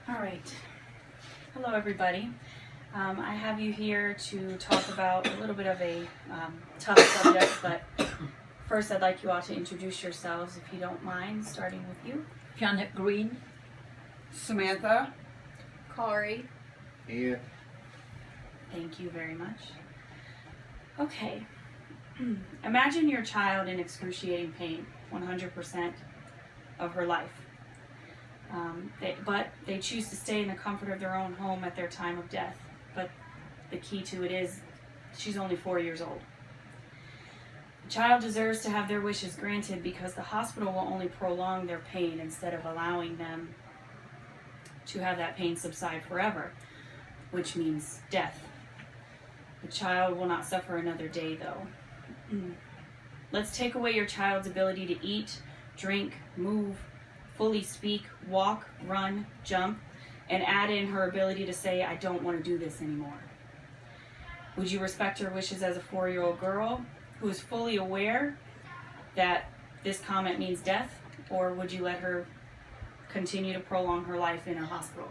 All right. Hello, everybody. I have you here to talk about a little bit of a tough subject, but first I'd like you all to introduce yourselves, if you don't mind, starting with you. Janet Green. Samantha. Corey. Ian. Thank you very much. Okay. Imagine your child in excruciating pain, 100% of her life. But they choose to stay in the comfort of their own home at their time of death. But the key to it is she's only 4 years old. The child deserves to have their wishes granted because the hospital will only prolong their pain instead of allowing them to have that pain subside forever, which means death. The child will not suffer another day, though. Let's take away your child's ability to eat, drink, move, fully speak, walk, run, jump, and add in her ability to say, I don't want to do this anymore. Would you respect her wishes as a 4-year-old girl who is fully aware that this comment means death, or would you let her continue to prolong her life in a hospital?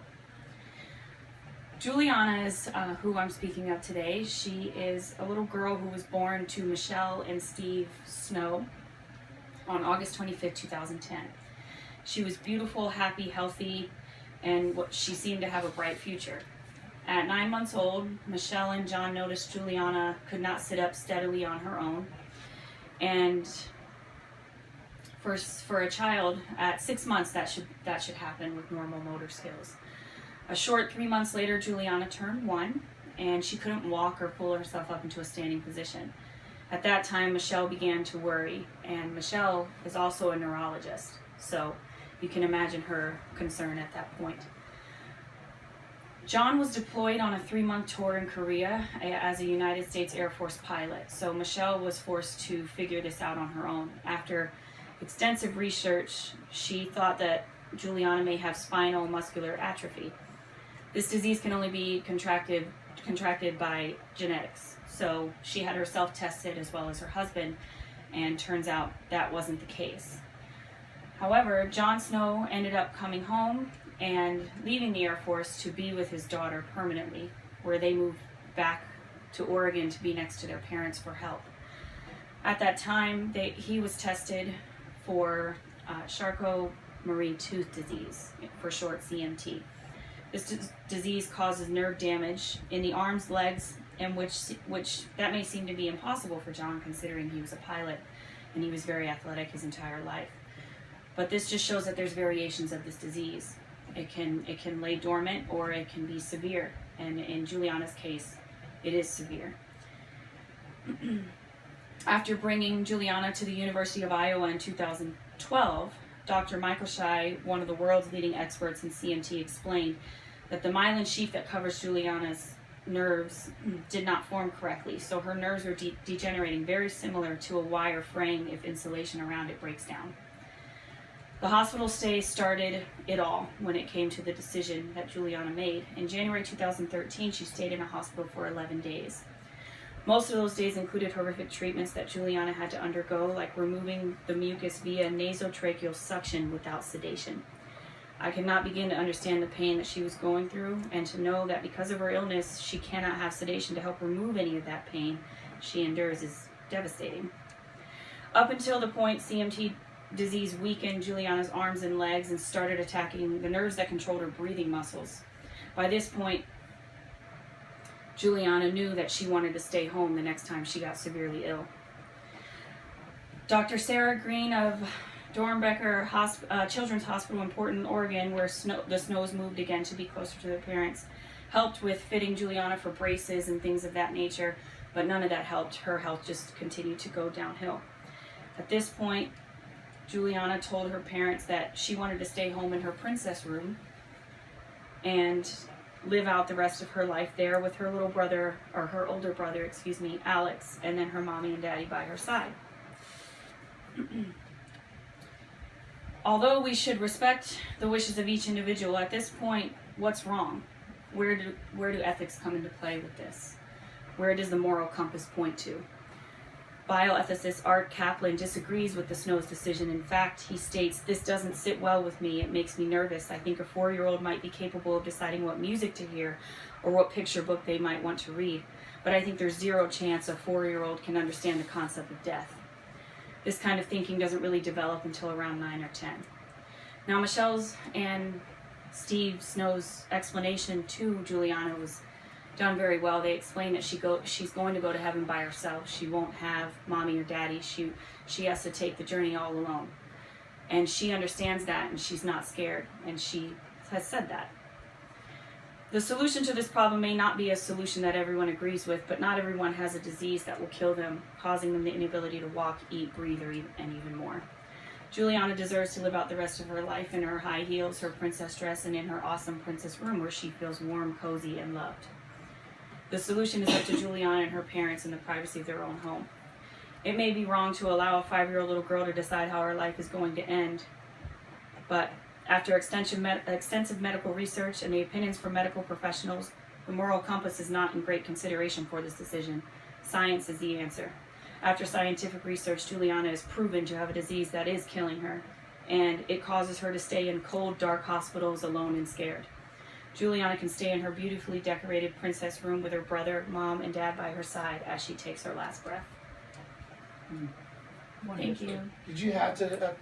Juliana is who I'm speaking of today. She is a little girl who was born to Michelle and Steve Snow on August 25th, 2010. She was beautiful, happy, healthy, and she seemed to have a bright future. At 9 months old, Michelle and John noticed Juliana could not sit up steadily on her own. And for a child at 6 months, that should happen with normal motor skills. A short 3 months later, Juliana turned 1, and she couldn't walk or pull herself up into a standing position. At that time, Michelle began to worry, and Michelle is also a neurologist, so you can imagine her concern at that point. John was deployed on a 3-month tour in Korea as a United States Air Force pilot, so Michelle was forced to figure this out on her own. After extensive research, she thought that Juliana may have spinal muscular atrophy. This disease can only be contracted by genetics, so she had herself tested as well as her husband, and turns out that wasn't the case. However, John Snow ended up coming home and leaving the Air Force to be with his daughter permanently, where they moved back to Oregon to be next to their parents for help. At that time, he was tested for Charcot-Marie tooth disease, for short CMT. This disease causes nerve damage in the arms, legs, and which that may seem to be impossible for John, considering he was a pilot and he was very athletic his entire life. But this just shows that there's variations of this disease. It can lay dormant, or it can be severe. And in Juliana's case, it is severe. After bringing Juliana to the University of Iowa in 2012, Dr. Michael Shai, one of the world's leading experts in CMT, explained that the myelin sheath that covers Juliana's nerves did not form correctly, so her nerves are degenerating, very similar to a wire frame if insulation around it breaks down. The hospital stay started it all when it came to the decision that Juliana made. In January 2013, she stayed in a hospital for 11 days. Most of those days included horrific treatments that Juliana had to undergo, like removing the mucus via nasotracheal suction without sedation. I could not begin to understand the pain that she was going through, and to know that because of her illness, she cannot have sedation to help remove any of that pain she endures is devastating. Up until the point CMT disease weakened Juliana's arms and legs and started attacking the nerves that controlled her breathing muscles. By this point, Juliana knew that she wanted to stay home the next time she got severely ill. Dr. Sarah Green of Dornbecker Children's Hospital in Portland, Oregon, where the Snows moved again to be closer to their parents, helped with fitting Juliana for braces and things of that nature, but none of that helped. Her health just continued to go downhill. At this point, Juliana told her parents that she wanted to stay home in her princess room and live out the rest of her life there with her little brother, or her older brother, Alex, and then her mommy and daddy by her side. Although we should respect the wishes of each individual, at this point, what's wrong? Where do ethics come into play with this? Where does the moral compass point to? Bioethicist Art Kaplan disagrees with the Snow's decision. In fact, he states, "This doesn't sit well with me. It makes me nervous. I think a 4-year-old might be capable of deciding what music to hear or what picture book they might want to read. But I think there's zero chance a 4-year-old can understand the concept of death. This kind of thinking doesn't really develop until around 9 or 10. Now, Michelle's and Steve Snow's explanation to Juliana was done very well. They explain that she's going to go to heaven by herself. She won't have mommy or daddy. She has to take the journey all alone. And she understands that, and she's not scared, and she has said that. The solution to this problem may not be a solution that everyone agrees with, but not everyone has a disease that will kill them, causing them the inability to walk, eat, breathe, and even more. Juliana deserves to live out the rest of her life in her high heels, her princess dress, and in her awesome princess room where she feels warm, cozy, and loved. The solution is up to Juliana and her parents in the privacy of their own home. It may be wrong to allow a 5-year-old little girl to decide how her life is going to end, but after extensive medical research and the opinions from medical professionals, the moral compass is not in great consideration for this decision. Science is the answer. After scientific research, Juliana is proven to have a disease that is killing her, and it causes her to stay in cold, dark hospitals alone and scared. Juliana can stay in her beautifully decorated princess room with her brother, mom, and dad by her side as she takes her last breath. Thank you. Did you have to